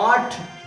8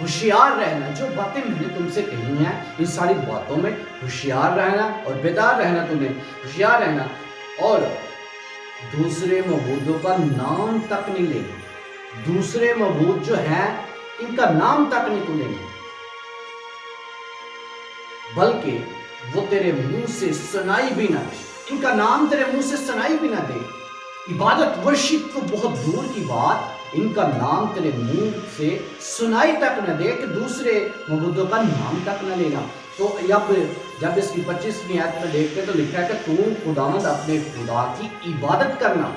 ہوشیار رہنا. جو باتیں میں نے تم سے کہی ہیں ان ساری باتوں میں ہوشیار رہنا اور بیدار رہنا. تمہیں ہوشیار رہنا اور دوسرے معبودوں کا نام تک نہیں لینا. دوسرے معبود جو ہیں ان کا نام تک نہیں تو لینا، بلکہ وہ تیرے منہ سے سنائی بھی نہ دے. ان کا نام تیرے منہ سے سنائی بھی نہ دے. عبادت ورشپ تو بہت دور کی بات، ان کا نام تیرے منہ سے سنائی تک نہ دے کہ دوسرے معبودوں کا نام تک نہ لینا. تو جب اس کی 25ویں آیت میں دیکھتے تو لکھا ہے کہ تو خداوند اپنے خدا کی عبادت کرنا.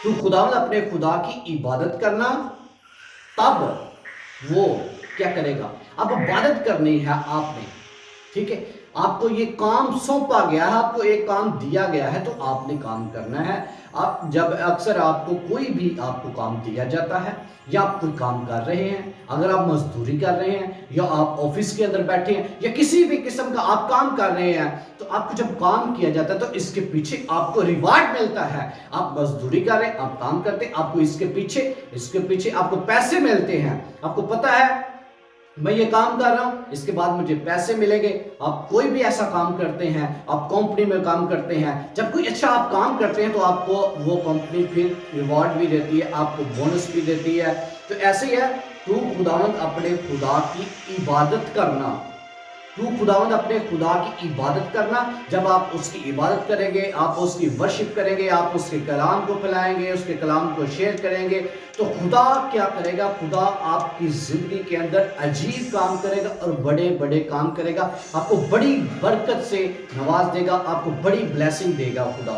تو خداوند اپنے خدا کی عبادت کرنا، تب وہ کیا کرے گا؟ اب عبادت کرنی ہے آپ نے، ٹھیک ہے؟ آپ کو یہ کام سونپا گیا ہے، آپ کو ایک کام دیا گیا ہے تو آپ نے کام کرنا ہے. جب اکثر آپ کو کوئی بھی آپ کو کام دیا جاتا ہے یا آپ کوئی کام کر رہے ہیں، اگر آپ مزدوری کر رہے ہیں یا آپ آفس کے اندر بیٹھے ہیں یا کسی بھی قسم کا آپ کام کر رہے ہیں، تو آپ کو جب کام کیا جاتا ہے تو اس کے پیچھے آپ کو ریوارڈ ملتا ہے. آپ مزدوری کر رہے ہیں، آپ کام کرتے ہیں، آپ کو اس کے پیچھے آپ کو پیسے ملتے ہیں. آپ کو پتا ہے میں یہ کام کر رہا ہوں، اس کے بعد مجھے پیسے ملیں گے. آپ کوئی بھی ایسا کام کرتے ہیں، آپ کمپنی میں کام کرتے ہیں، جب کوئی اچھا آپ کام کرتے ہیں تو آپ کو وہ کمپنی پھر ریوارڈ بھی دیتی ہے، آپ کو بونس بھی دیتی ہے. تو ایسے ہی ہے، تو خداوند اپنے خدا کی عبادت کرنا. تو خداوند اپنے خدا کی عبادت کرنا. جب آپ اس کی عبادت کریں گے، آپ اس کی ورشپ کریں گے، آپ اس کے کلام کو پھیلائیں گے، اس کے کلام کو شیئر کریں گے، تو خدا کیا کرے گا؟ خدا آپ کی زندگی کے اندر عجیب کام کرے گا اور بڑے بڑے کام کرے گا. آپ کو بڑی برکت سے نواز دے گا، آپ کو بڑی بلیسنگ دے گا خدا.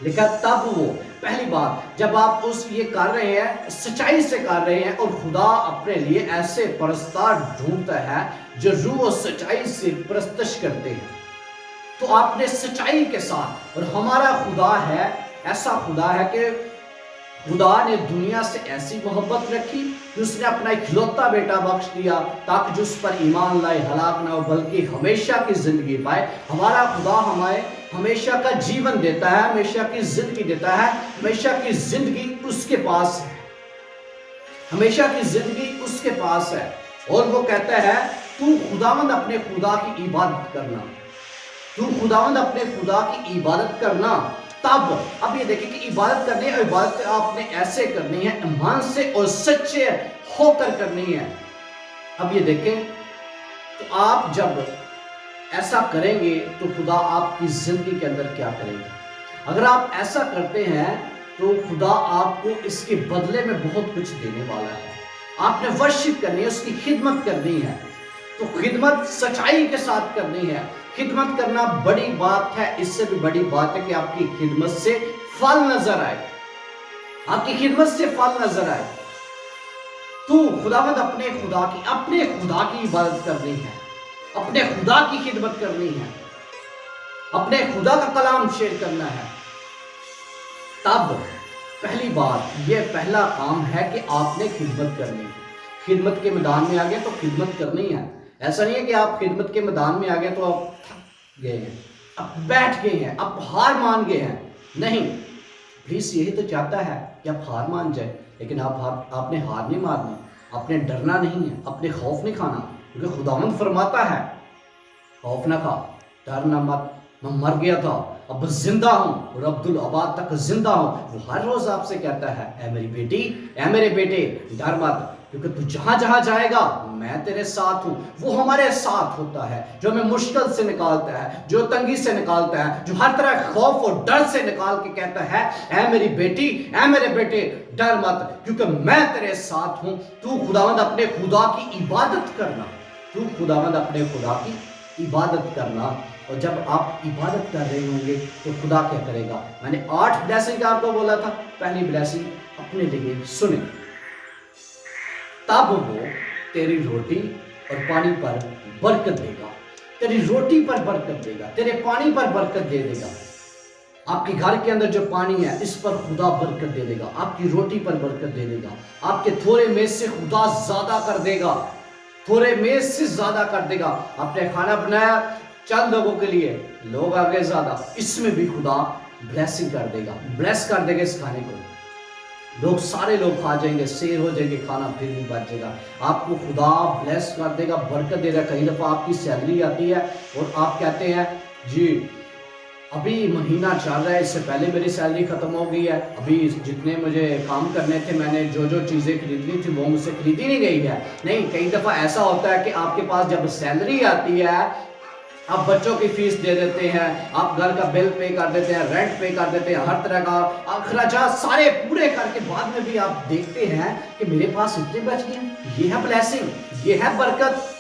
لکھا تب وہ، پہلی بات جب آپ یہ کر رہے ہیں، سچائی سے کر رہے ہیں، اور خدا اپنے لیے ایسے پرستار ڈھونڈتا ہے جو روح و سچائی سے پرستش کرتے ہیں، تو آپ نے سچائی کے ساتھ. اور ہمارا خدا ہے ایسا خدا ہے کہ خدا نے دنیا سے ایسی محبت رکھی کہ اس نے اپنا اکلوتا بیٹا بخش دیا تاکہ جو اس پر ایمان لائے ہلاک نہ ہو بلکہ ہمیشہ کی زندگی پائے. ہمارا خدا ہمیں ہمیشہ کا جیون دیتا ہے، ہمیشہ کی زندگی دیتا ہے. ہمیشہ کی زندگی اس کے پاس ہے، ہمیشہ کی زندگی اس کے پاس ہے. اور وہ کہتا ہے تو خداوند اپنے خدا کی عبادت کرنا. تو خداوند اپنے خدا کی عبادت کرنا. تب اب یہ دیکھیں کہ عبادت کرنی ہے، عبادت آپ نے ایسے کرنی ہے، ایمان سے اور سچے ہو کر کرنی ہے. اب یہ دیکھیں تو آپ جب ایسا کریں گے تو خدا آپ کی زندگی کے اندر کیا کرے گا؟ اگر آپ ایسا کرتے ہیں تو خدا آپ کو اس کے بدلے میں بہت کچھ دینے والا ہے. آپ نے ورشپ کرنی ہے، اس کی خدمت کرنی ہے. تو خدمت سچائی کے ساتھ کرنی ہے. خدمت کرنا بڑی بات ہے. اس سے بھی بڑی بات ہے کہ آپ کی خدمت سے پھل نظر آئے، آپ کی خدمت سے پھل نظر آئے. تو خداوند اپنے خدا کی عبادت کرنی ہے، اپنے خدا کی خدمت کرنی ہے، اپنے خدا کا کلام شیئر کرنا ہے. تب پہلی بات یہ پہلا کام ہے کہ آپ نے خدمت کرنی ہے. خدمت کے میدان میں آگے تو خدمت کرنی ہے. ایسا نہیں ہے کہ آپ خدمت کے میدان میں آگے تو آپ تھک گئے ہیں، آپ بیٹھ گئے ہیں، آپ ہار مان گئے ہیں. نہیں، پلیز یہی تو چاہتا ہے کہ آپ ہار مان جائیں، لیکن آپ نے ہار نہیں مارنی، آپ نے ڈرنا نہیں ہے، آپ نے خوف نہیں کھانا. کیونکہ خداوند فرماتا ہے خوف نہ کھا، ڈر نہ مت، میں مر گیا تھا اب زندہ ہوں اور عبدالآباد تک زندہ ہوں. وہ ہر روز آپ سے کہتا ہے اے میری بیٹی، اے میرے بیٹے، ڈر مت، کیونکہ تو جہاں جہاں جائے گا میں تیرے ساتھ ہوں. وہ ہمارے ساتھ ہوتا ہے، جو ہمیں مشکل سے نکالتا ہے، جو تنگی سے نکالتا ہے، جو ہر طرح خوف اور ڈر سے نکال کے کہتا ہے اے میری بیٹی، اے میرے بیٹے، ڈر مت کیونکہ میں تیرے ساتھ ہوں. تو خداوند اپنے خدا کی عبادت کرنا. تو خداوند اپنے خدا کی عبادت کرنا. اور جب آپ عبادت کر رہے ہوں گے تو خدا کیا کرے گا؟ میں نے 8 بلیسنگ آپ کو بولا تھا. پہلی بلیسنگ اپنے لیے سنیں، تب وہ تیری روٹی اور پانی پر برکت دے گا. تیری روٹی پر برکت دے گا، تیرے پانی پر برکت دے دے گا. آپ کے گھر کے اندر جو پانی ہے اس پر خدا برکت دے دے گا. آپ کی روٹی پر برکت دے دے گا. آپ کے تھوڑے میز سے خدا زیادہ کر دے گا، تھوڑے میز سے زیادہ کر دے گا. آپ نے کھانا بنایا چند لوگوں کے لیے، لوگ آگے زیادہ، اس میں بھی خدا بلیسنگ کر دے گا، بلیس کر دے گا اس کھانے کو. لوگ سارے لوگ کھا جائیں گے، سیر ہو جائیں گے، کھانا پھر بھی بچ جائے گا۔ آپ کو خدا بلیس کر دے گا، برکت دے گا۔ کئی دفعہ آپ کی سیلری آتی ہے اور آپ کہتے ہیں جی ابھی مہینہ چل رہا ہے، اس سے پہلے میری سیلری ختم ہو گئی ہے، ابھی جتنے مجھے کام کرنے تھے، میں نے جو چیزیں خریدنی تھی وہ مجھ سے خریدی نہیں گئی ہے۔ نہیں، کئی دفعہ ایسا ہوتا ہے کہ آپ کے پاس جب سیلری آتی ہے، آپ بچوں کی فیس دے دیتے ہیں، آپ گھر کا بل پے کر دیتے ہیں، رینٹ پے کر دیتے ہیں، ہر طرح کا اخراجات سارے پورے کر کے بعد میں بھی آپ دیکھتے ہیں کہ میرے پاس اتنے بچ گئے ہیں۔ یہ ہے بلیسنگ، یہ ہے برکت۔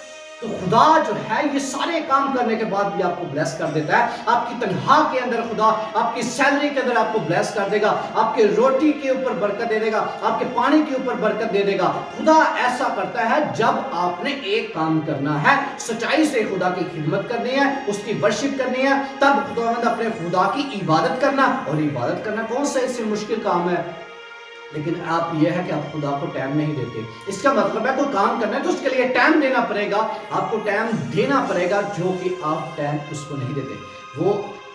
تو خدا جو ہے یہ سارے کام کرنے کے بعد بھی آپ کو بلیس کر دیتا ہے۔ آپ کی تنخواہ کے اندر خدا آپ کی سیلری کے اندر آپ کو بلیس کر دے گا، آپ کے روٹی کے اوپر برکت دے دے گا، آپ کے پانی کے اوپر برکت دے دے گا۔ خدا ایسا کرتا ہے جب آپ نے ایک کام کرنا ہے، سچائی سے خدا کی خدمت کرنی ہے، اس کی ورشپ کرنی ہے، تب خداوند اپنے خدا کی عبادت کرنا۔ اور عبادت کرنا کون سا اس سے مشکل کام ہے؟ لیکن آپ یہ ہے کہ آپ خدا کو ٹائم نہیں دیتے۔ اس کا مطلب ہے کوئی کام کرنا ہے تو اس کے لیے ٹائم دینا پڑے گا، آپ کو ٹائم دینا پڑے گا، جو کہ آپ ٹائم اس کو نہیں دیتے۔ وہ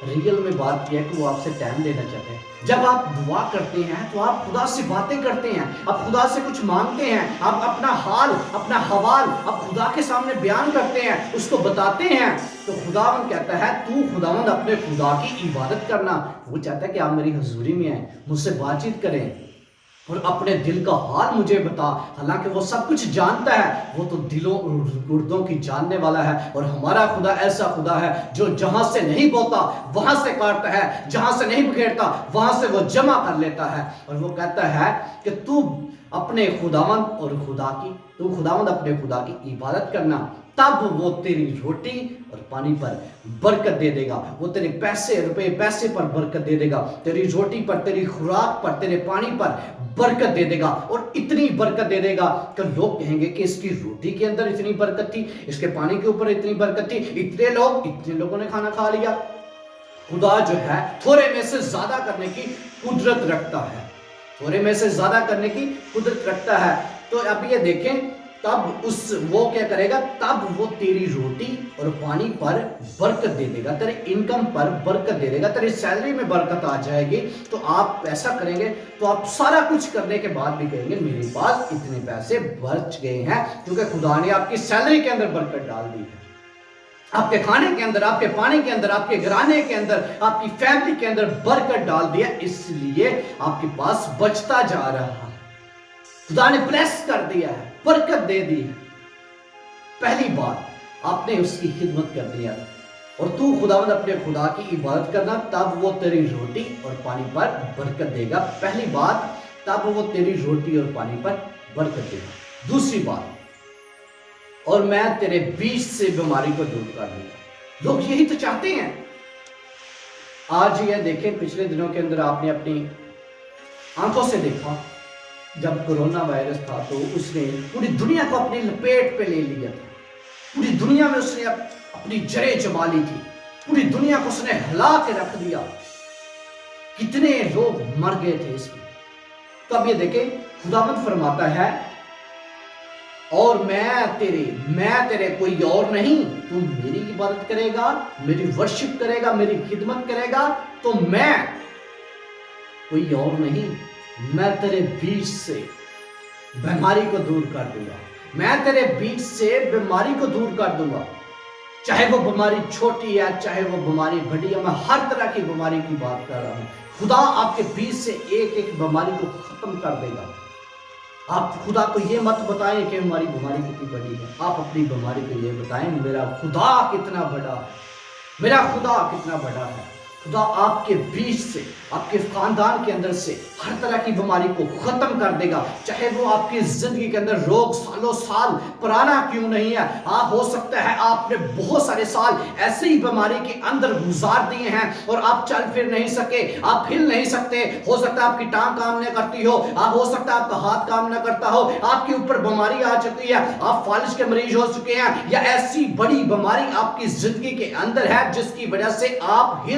ریئل میں بات یہ ہے کہ وہ آپ سے ٹائم دینا چاہتے ہیں۔ جب آپ دعا کرتے ہیں تو آپ خدا سے باتیں کرتے ہیں، آپ خدا سے کچھ مانگتے ہیں، آپ اپنا حال، اپنا حوال آپ خدا کے سامنے بیان کرتے ہیں، اس کو بتاتے ہیں، تو خداوند کہتا ہے تو خداوند اپنے خدا کی عبادت کرنا۔ وہ چاہتا ہے کہ آپ میری حضوری میں آئیں، مجھ سے بات چیت کریں اور اپنے دل کا حال مجھے بتا۔ حالانکہ وہ سب کچھ جانتا ہے، وہ تو دلوں گردوں کی جاننے والا ہے۔ اور ہمارا خدا ایسا خدا ہے جو جہاں سے نہیں بوتا وہاں سے کاٹتا ہے، جہاں سے نہیں بکھیرتا وہاں سے وہ جمع کر لیتا ہے۔ اور وہ کہتا ہے کہ تو اپنے خداوند اور تو خداوند اپنے خدا کی عبادت کرنا، تب وہ تیری روٹی اور پانی پر برکت دے دے گا، وہ تیرے پیسے پر برکت دے دے گا، تیری روٹی پر، تیری خوراک پر، تیرے پانی پر برکت دے دے گا۔ اور اتنی برکت دے دے گا کہ لوگ کہیں گے کہ اس کی روٹی کے اندر اتنی برکت تھی، اس کے پانی کے اوپر اتنی برکت تھی، اتنے لوگوں نے کھانا کھا لیا۔ خدا جو ہے تھوڑے میں سے زیادہ کرنے کی قدرت رکھتا ہے، تھوڑے میں سے زیادہ کرنے کی قدرت رکھتا ہے۔ تو اب یہ دیکھیں تب وہ کیا کرے گا؟ تب وہ تیری روٹی اور پانی پر برکت دے دے گا، تیرے انکم پر برکت دے دے گا، تیری سیلری میں برکت آ جائے گی۔ تو آپ ایسا کریں گے تو آپ سارا کچھ کرنے کے بعد بھی کہیں گے میرے پاس اتنے پیسے بچ گئے ہیں، کیونکہ خدا نے آپ کی سیلری کے اندر برکت ڈال دی ہے، آپ کے کھانے کے اندر، آپ کے پانی کے اندر، آپ کے گھرانے کے اندر، آپ کی فیملی کے اندر برکت ڈال دیا، اس لیے آپ کے پاس بچتا جا رہا ہے۔ خدا نے بلیس کر دیا ہے، برکت دے دی ہے۔ پہلی بات آپ نے اس کی خدمت کر دیا، اور تو خداوند اپنے خدا کی عبادت کرنا، تب وہ تیری روٹی اور پانی پر برکت دے گا۔ پہلی بات، تب وہ تیری روٹی اور پانی پر برکت دے گا۔ دوسری بات، اور میں تیرے بیچ سے بیماری کو دور کر دوں گا۔ لوگ یہی تو چاہتے ہیں۔ آج یہ دیکھیں، پچھلے دنوں کے اندر آپ نے اپنی آنکھوں سے دیکھا، جب کرونا وائرس تھا تو اس نے پوری دنیا کو اپنی لپیٹ پہ لے لیا تھا، پوری دنیا میں اس نے اپنی جڑیں جما لی تھی، پوری دنیا کو اس نے ہلا کے رکھ دیا، کتنے لوگ مر گئے تھے اس میں۔ تو اب یہ دیکھیں خداوند فرماتا ہے، اور میں تیرے کوئی اور نہیں، تو میری عبادت کرے گا، میری ورشپ کرے گا، میری خدمت کرے گا، تو میں کوئی اور نہیں، میں تیرے بیچ سے بیماری کو دور کر دوں گا، میں تیرے بیچ سے بیماری کو دور کر دوں گا، چاہے وہ بیماری چھوٹی ہے، چاہے وہ بیماری بڑی ہے، میں ہر طرح کی بیماری کی بات کر رہا ہوں۔ خدا آپ کے بیچ سے ایک ایک بیماری کو ختم کر دے گا۔ آپ خدا کو یہ مت بتائیں کہ ہماری بیماری کتنی بڑی ہے، آپ اپنی بیماری کو یہ بتائیں میرا خدا کتنا بڑا ہے، میرا خدا کتنا بڑا ہے۔ خدا آپ کے بیچ سے، آپ کے خاندان کے اندر سے ہر طرح کی بیماری کو ختم کر دے گا، چاہے وہ آپ کی زندگی کے اندر روگ سالوں سال پرانا کیوں نہیں ہے۔ ہو سکتا ہے آپ نے بہت سارے سال ایسے ہی بیماری کے اندر گزار دیے ہیں اور آپ چل پھر نہیں سکے، آپ ہل نہیں سکتے، ہو سکتا ہے آپ کی ٹانگ کام نہ کرتی ہو، ہو سکتا ہے آپ کا ہاتھ کام نہ کرتا ہو، آپ کے اوپر بیماری آ چکی ہے، آپ فالج کے مریض ہو چکے ہیں، یا ایسی بڑی بیماری آپ کی زندگی کے اندر ہے جس کی وجہ سے آپ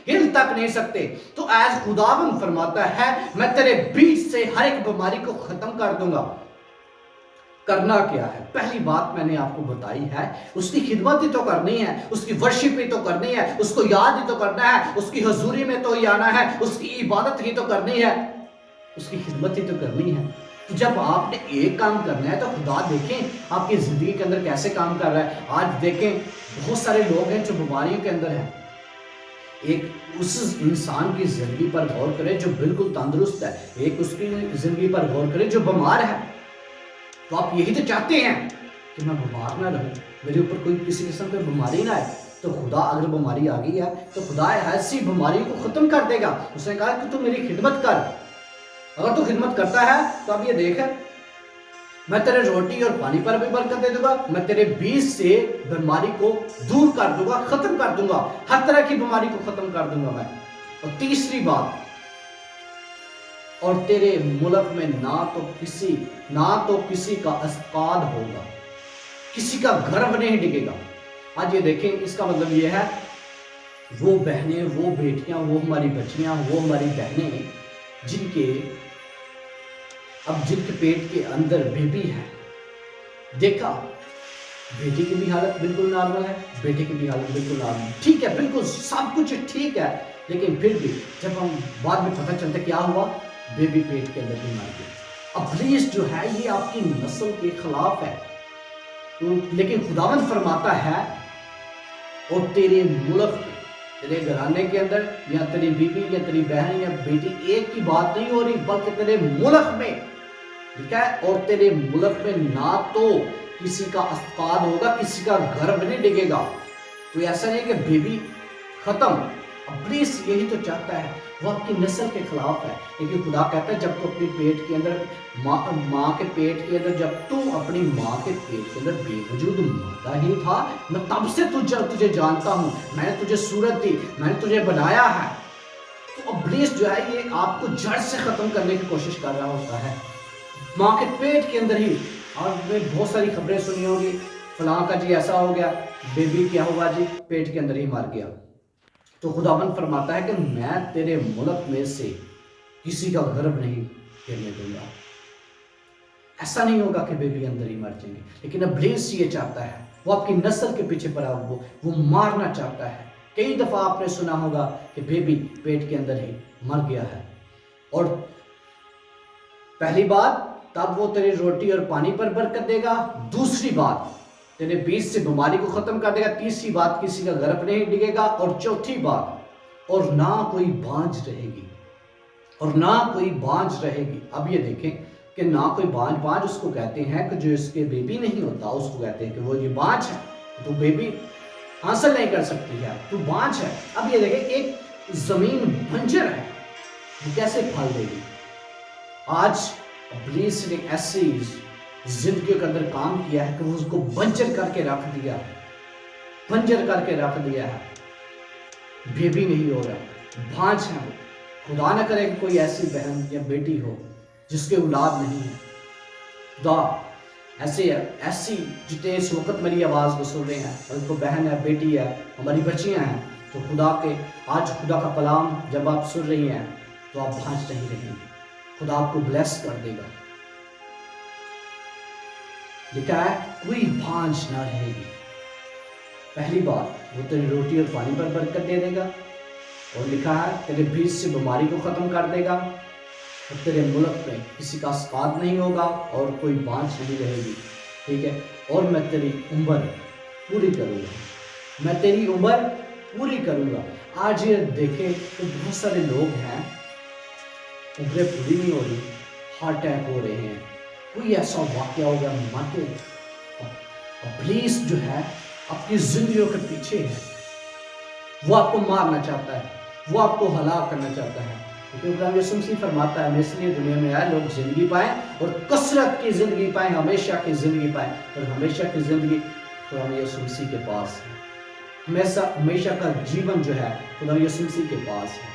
ہل تک نہیں سکتے۔ تو ایز خداوند فرماتا ہے میں تیرے بیچ سے ہر ایک بیماری کو ختم کر دوں گا۔ کرنا کیا ہے؟ پہلی بات میں نے آپ کو بتائی ہے، اس کی خدمت ہی تو کرنی ہے، اس کی ورشپ ہی تو کرنی ہے، اس کو یاد ہی تو کرنا ہے، اس کی حضوری میں تو ہی آنا ہے، اس کی عبادت ہی تو کرنی ہے۔ اس کی خدمت ہی تو کرنی ہے. تو جب آپ نے ایک کام کرنا ہے تو خدا دیکھیں آپ کی زندگی کے اندر کیسے کام کر رہا ہے. آج دیکھیں بہت سارے لوگ ہیں جو بیماریوں کے اندر ہیں. ایک اس انسان کی زندگی پر غور کرے جو بالکل تندرست ہے, ایک اس کی زندگی پر غور کرے جو بیمار ہے. تو آپ یہی تو چاہتے ہیں کہ میں بیمار نہ رہوں, میرے اوپر کوئی کسی قسم کی بیماری نہ آئے. تو خدا اگر بیماری آ گئی ہے تو خدا ایسی بیماری کو ختم کر دے گا. اس نے کہا کہ تو میری خدمت کر. اگر تو خدمت کرتا ہے تو اب یہ دیکھ, میں تیرے روٹی اور پانی پر بھی برکت دے دوں گا, میں تیرے بیچ سے بیماری کو دور کر دوں گا, ختم کر دوں گا, ہر طرح کی بیماری کو ختم کر دوں گا میں. اور تیسری بات, اور تیرے ملک میں نہ تو کسی کا اسقاط ہوگا, کسی کا گھر نہیں ڈگے گا. آج یہ دیکھیں اس کا مطلب یہ ہے وہ بہنیں, وہ بیٹیاں, وہ ہماری بچیاں, وہ ہماری بہنیں جن کے پیٹ کے اندر بیبی ہے. دیکھا بیٹی کی بھی حالت بالکل نارمل ہے, بیٹے کی بھی حالت بالکل نارمل ہے, ٹھیک ہے, بالکل سب کچھ ٹھیک ہے. لیکن پھر بھی جب ہم بعد میں پتہ چلتا کیا ہوا, بیبی پیٹ کے اندر ہی مر گیا. ابلیس جو ہے یہ آپ کی نسل کے خلاف ہے. لیکن خداوند فرماتا ہے اور تیرے ملک میں, تیرے گھرانے کے اندر یا تیری بیوی یا تیری بہن یا بیٹی, ایک کی بات نہیں ہو رہی بلکہ تیرے ملک میں, ٹھیک ہے, اور تیرے ملک میں نہ تو کسی کا اسقاط ہوگا, کسی کا گھر نہیں ڈگے گا. کوئی ایسا نہیں کہ بیبی ختم. ابلیس یہی تو چاہتا ہے, وہ آپ کی نسل کے خلاف ہے. لیکن خدا کہتا ہے جب تو اپنی پیٹ کے اندر ماں کے پیٹ کے اندر, جب تو اپنی ماں کے پیٹ کے اندر بے وجود مادہ ہی تھا, میں تب سے تجھے جانتا ہوں, میں نے تجھے صورت دی, میں نے تجھے بنایا ہے. تو ابلیس جو ہے یہ آپ کو جڑ سے ختم کرنے کی کوشش کر رہا ہوتا ہے, ماں کے پیٹ کے اندر ہی. اور میں بہت ساری خبریں سنی ہوں گی, فلاں کا جی ایسا ہو گیا, بیبی کیا ہوا جی, پیٹ کے اندر ہی مر گیا. تو خداوند فرماتا ہے کہ میں تیرے ملک میں سے کسی کا گرب نہیں گرنے دوں گا. ایسا نہیں ہوگا کہ بیبی اندر ہی مر جائیں گے. لیکن ابلیس یہ چاہتا ہے, وہ آپ کی نسل کے پیچھے پڑا وہ مارنا چاہتا ہے. کئی دفعہ آپ نے سنا ہوگا کہ بیبی پیٹ کے اندر ہی مر گیا ہے. اور پہلی بات, تب وہ تیری روٹی اور پانی پر برکت دے گا. دوسری بات, تیرے بیچ سے بیماری کو ختم کر دے گا. تیسری بات, کسی کا گرب نہیں ڈگے گا. اور چوتھی بات, اور نہ کوئی بانجھ رہے گی, اور نہ کوئی بانجھ رہے گی. اب یہ دیکھیں کہ نہ کوئی بانجھ اس کو کہتے ہیں کہ جو اس کے بیبی نہیں ہوتا, اس کو کہتے ہیں کہ وہ یہ بانجھ ہے, تو بیبی حاصل نہیں کر سکتی ہے, تو بانجھ ہے. اب یہ دیکھیں ایک زمین بنجر ہے, وہ کیسے پھل دے گی؟ آج ابلیس نے ایسی زندگیوں کے اندر کام کیا ہے کہ وہ اس کو بنجر کر کے رکھ دیا ہے, بنجر کر کے رکھ دیا ہے. بیبی نہیں ہو رہا, بانجھ ہے. خدا نہ کرے کہ کوئی ایسی بہن یا بیٹی ہو جس کے اولاد نہیں ہے. خدا ایسی جتنے اس وقت میری آواز کو سن رہے ہیں, اور ان کو بہن ہے, بیٹی ہے, ہماری بچیاں ہیں, تو آج خدا کا کلام جب آپ سن رہی ہیں تو آپ بانجھ نہیں رہی. خدا آپ کو بلیس کر دے گا. لکھا ہے کوئی بانجھ نہ رہے گی. پہلی بات, وہ تیری روٹی اور پانی پر برکت دے دے گا. اور لکھا ہے تیرے بیچ سے بیماری کو ختم کر دے گا. اور تیرے ملک میں کسی کا اسقاط نہیں ہوگا اور کوئی بانجھ نہیں رہے گی. ٹھیک ہے, اور میں تیری عمر پوری کروں گا, میں تیری عمر پوری کروں گا. آج یہ دیکھیں تو بہت سارے لوگ ہیں, عمریں پوری نہیں ہو رہی, ہارٹ اٹیک ہو رہے ہیں, کوئی ایسا واقعہ ہوگا مر کے. ابلیس جو ہے آپ کی زندگیوں کے پیچھے ہے, وہ آپ کو مارنا چاہتا ہے, وہ آپ کو ہلاک کرنا چاہتا ہے. کیونکہ خدا یسوع مسیح فرماتا ہے, میں اس لیے دنیا میں آیا لوگ زندگی پائیں اور کثرت کی زندگی پائیں, ہمیشہ کی زندگی پائیں. اور ہمیشہ کی زندگی خدا یسوع مسیح کے پاس ہے. ہمیشہ کا جیون جو ہے خدا یسوع مسیح کے پاس ہے.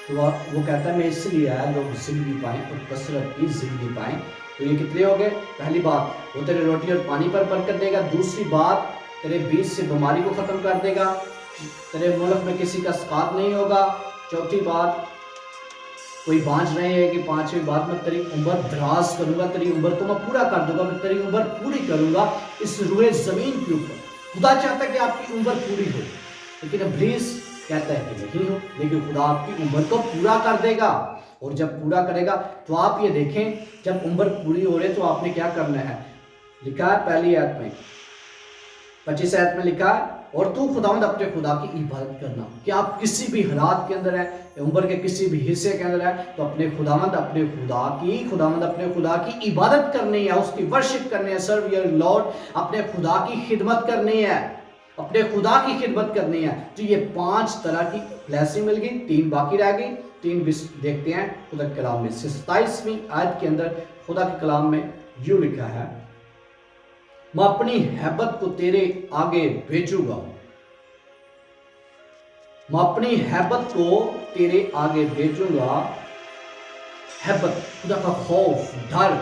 تو وہ کہتا ہے میں اس لیے آیا لوگ زندگی پائیں اور کثرت کی زندگی پائیں. تو یہ کتنے ہو گئے؟ پہلی بات, وہ تیرے روٹی اور پانی پر برکت دے گا. دوسری بات, تیرے بیچ سے بیماری کو ختم کر دے گا. تیرے ملک میں کسی کا اسقاط نہیں ہوگا. چوتھی بات, کوئی بانجھ نہیں ہے. کہ پانچویں بات, میں تیری عمر دراز کروں گا, تیری عمر کو میں پورا کر دوں گا, میں تیری عمر پوری کروں گا اس روئے زمین کے اوپر. خدا چاہتا ہے کہ آپ کی عمر پوری ہو, لیکن ابلیس کہتا ہے کہ نہیں ہو. لیکن خدا آپ کی عمر کو پورا کر دے گا. اور جب پورا کرے گا تو آپ یہ دیکھیں جب عمر پوری ہو رہے تو آپ نے کیا کرنا ہے. لکھا ہے پہلی آیت میں 25 آیت میں لکھا ہے اور تو خداوند اپنے خدا کی عبادت کرنا. کہ آپ کسی بھی حالات کے اندر ہیں, عمر کے کسی بھی حصے کے اندر ہے تو اپنے خداوند اپنے خدا کی عبادت کرنی ہے, اس کی ورشپ کرنی ہے. سرو یور لارڈ, اپنے خدا کی خدمت کرنی ہے, اپنے خدا کی خدمت کرنی ہے. تو یہ 5 طرح کی بلیسنگ مل گئی, 3 باقی رہ گئی. 3 بھی دیکھتے ہیں خدا کے کلام میں. 27ویں آیت کے اندر خدا کے کلام میں یوں لکھا ہے, میں اپنی ہیبت کو تیرے آگے بھیجوں گا. میں اپنی ہیبت کو تیرے آگے بھیجوں گا. ہیبت خدا کا خوف, ڈر.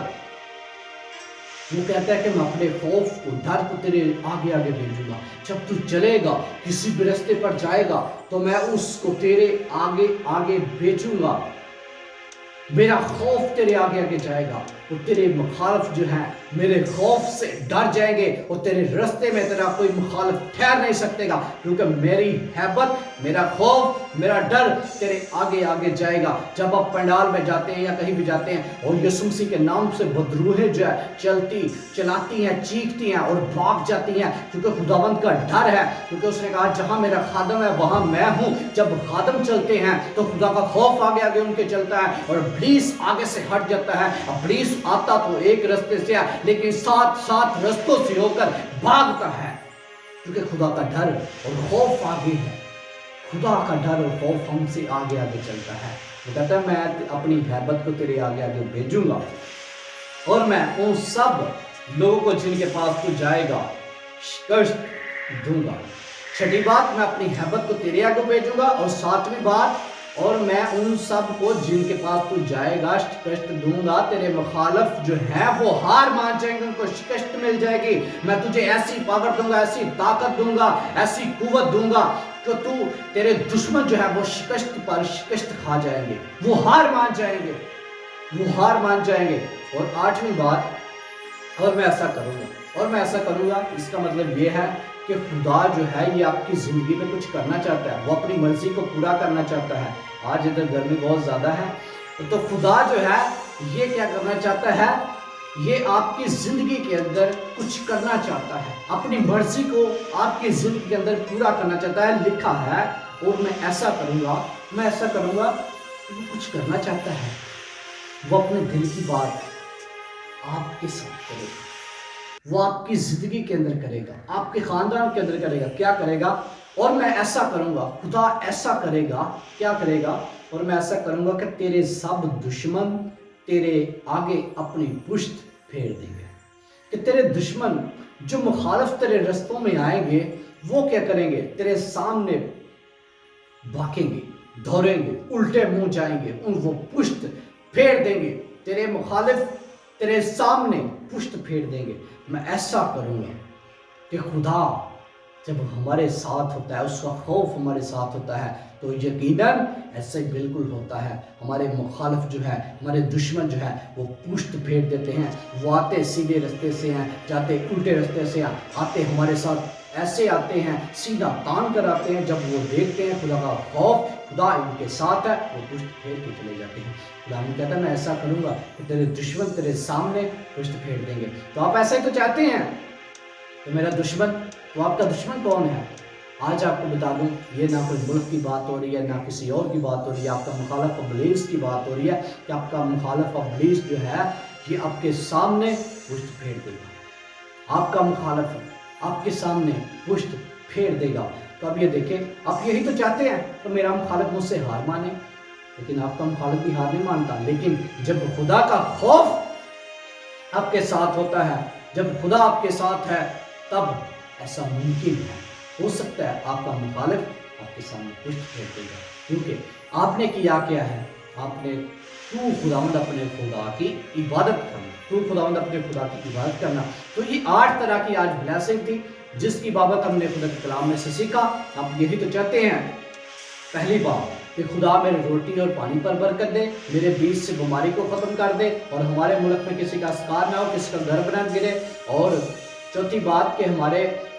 وہ کہتا ہے کہ میں اپنے خوف کو, ڈر کو تیرے آگے آگے بھیجوں گا. جب تو چلے گا, کسی بھی رستے پر جائے گا تو میں اس کو تیرے آگے آگے بھیجوں گا. میرا خوف تیرے آگے آگے جائے گا اور تیرے مخالف جو ہیں میرے خوف سے ڈر جائیں گے اور تیرے رستے میں تیرا کوئی مخالف ٹھہر نہیں سکتے گا, کیونکہ میری ہیبت, میرا خوف, میرا ڈر تیرے آگے آگے جائے گا. جب آپ پنڈال میں جاتے ہیں یا کہیں بھی جاتے ہیں اور یسوع مسیح کے نام سے بدروہیں جو ہے چلاتی ہیں, چیختی ہیں اور بھاگ جاتی ہیں, کیونکہ خداوند کا ڈر ہے. کیونکہ اس نے کہا جہاں میرا خادم ہے وہاں میں ہوں. جب خادم چلتے ہیں تو خدا کا خوف آگے آگے ان کے چلتا ہے اور ابلیس آگے سے ہٹ جاتا ہے. ابلیس آتا تو ایک رستے سے ہے لیکن 7 رستوں سے ہو کر بھاگتا ہے, کیونکہ خدا کا ڈر اور خوف آگے ہے. خدا کا ڈر اور خوف ہم سے آگے آگے چلتا ہے. وہ کہتا ہے میں اپنی ہیبت کو تیرے آگے آگے بھیجوں گا اور میں ان سب لوگوں کو جن کے پاس تو جائے گا شکست دوں گا. 6 بات, میں اپنی ہیبت کو تیرے آگے بھیجوں گا. اور 7ویں بات, اور میں ان سب کو جن کے پاس تو جائے گا شکست دوں گا. تیرے مخالف جو ہیں وہ ہار مان جائیں گے, ان کو شکست مل جائے گی. میں تجھے ایسی پاور دوں گا, ایسی طاقت دوں گا, ایسی قوت دوں گا کہ تیرے دشمن جو ہے وہ شکست پر شکست کھا جائیں گے, وہ ہار مان جائیں گے, وہ ہار مان جائیں گے. اور 8ویں بات, اور میں ایسا کروں گا, اور میں ایسا کروں گا. اس کا مطلب یہ ہے کہ خدا جو ہے یہ آپ کی زندگی میں کچھ کرنا چاہتا ہے, وہ اپنی مرضی کو پورا کرنا چاہتا ہے. آج ادھر گرمی بہت زیادہ ہے تو خدا جو ہے یہ کیا کرنا چاہتا ہے, یہ آپ کی زندگی کے اندر کچھ کرنا چاہتا ہے, اپنی مرضی کو آپ کی زندگی کے اندر پورا کرنا چاہتا ہے. لکھا ہے اور میں ایسا کروں گا, میں ایسا کروں گا. وہ کچھ کرنا چاہتا ہے, وہ اپنے دل کی بات آپ کے ساتھ کرے گا, وہ آپ کی زندگی کے اندر کرے گا, آپ کے خاندان کے اندر کرے گا. کیا کرے گا؟ اور میں ایسا کروں گا. خدا ایسا کرے گا, کیا کرے گا؟ اور میں ایسا کروں گا کہ تیرے سب دشمن تیرے آگے اپنی پشت پھیر دیں گے. کہ تیرے دشمن جو مخالف تیرے رستوں میں آئیں گے وہ کیا کریں گے؟ تیرے سامنے بھاگیں گے, دھوریں گے, الٹے منہ جائیں گے, ان وہ پشت پھیر دیں گے. تیرے مخالف تیرے سامنے پشت پھیر دیں گے. میں ایسا کروں گا کہ خدا جب ہمارے ساتھ ہوتا ہے, اس کا خوف ہمارے ساتھ ہوتا ہے تو یقیناً ایسا ہی بالکل ہوتا ہے. ہمارے مخالف جو ہے, ہمارے دشمن جو ہے وہ پشت پھیر دیتے ہیں. وہ آتے سیدھے رستے سے ہیں, جاتے الٹے رستے سے ہیں, آتے ہمارے ساتھ ایسے آتے ہیں, سیدھا تان کر آتے ہیں. جب وہ دیکھتے ہیں خدا کا خوف, خدا ان کے ساتھ ہے, وہ پشت پھیر کے چلے جاتے ہیں. خدا نے کہتا ہے میں ایسا کروں گا کہ تیرے دشمن تیرے سامنے پشت پھیر دیں گے. تو آپ ایسا ہی تو چاہتے ہیں کہ میرا دشمن, تو آپ کا دشمن کون ہے؟ آج آپ کو بتا دوں, یہ نہ کوئی ملک کی بات ہو رہی ہے, نہ کسی اور کی بات ہو رہی ہے. آپ کا مخالف ابلیس کی بات ہو رہی ہے کہ آپ کا مخالف ابلیس جو ہے یہ آپ کے سامنے پشت پھیر دے گا. آپ کا مخالف آپ کے سامنے پشت پھیر دے گا. تو اب یہ دیکھیں, آپ یہی تو چاہتے ہیں کہ میرا مخالف مجھ سے ہار مانے, لیکن آپ کا مخالف بھی ہار نہیں مانتا. لیکن جب خدا کا خوف آپ کے ساتھ ہوتا ہے, جب خدا آپ کے ساتھ ہے, تب ایسا ممکن ہے. ہو سکتا ہے آپ کا مخالف آپ کے سامنے پشت پھیر دے گا, کیونکہ آپ نے کیا ہے, آپ نے تو خداوند اپنے خدا کی عبادت کرنا, تو خداوند اپنے خدا کی عبادت کرنا. تو یہ 8 طرح کی آج بلیسنگ تھی جس کی بابت ہم نے خدا کے کلام میں سے سیکھا. آپ یہی تو چاہتے ہیں, پہلی بات کہ خدا میرے روٹی اور پانی پر برکت دے, میرے بیچ سے بیماری کو ختم کر دے, اور ہمارے ملک میں کسی کا اسکار نہ ہو, کسی کا گھر نہ گرے. اور چوتھی بات کہ ہمارے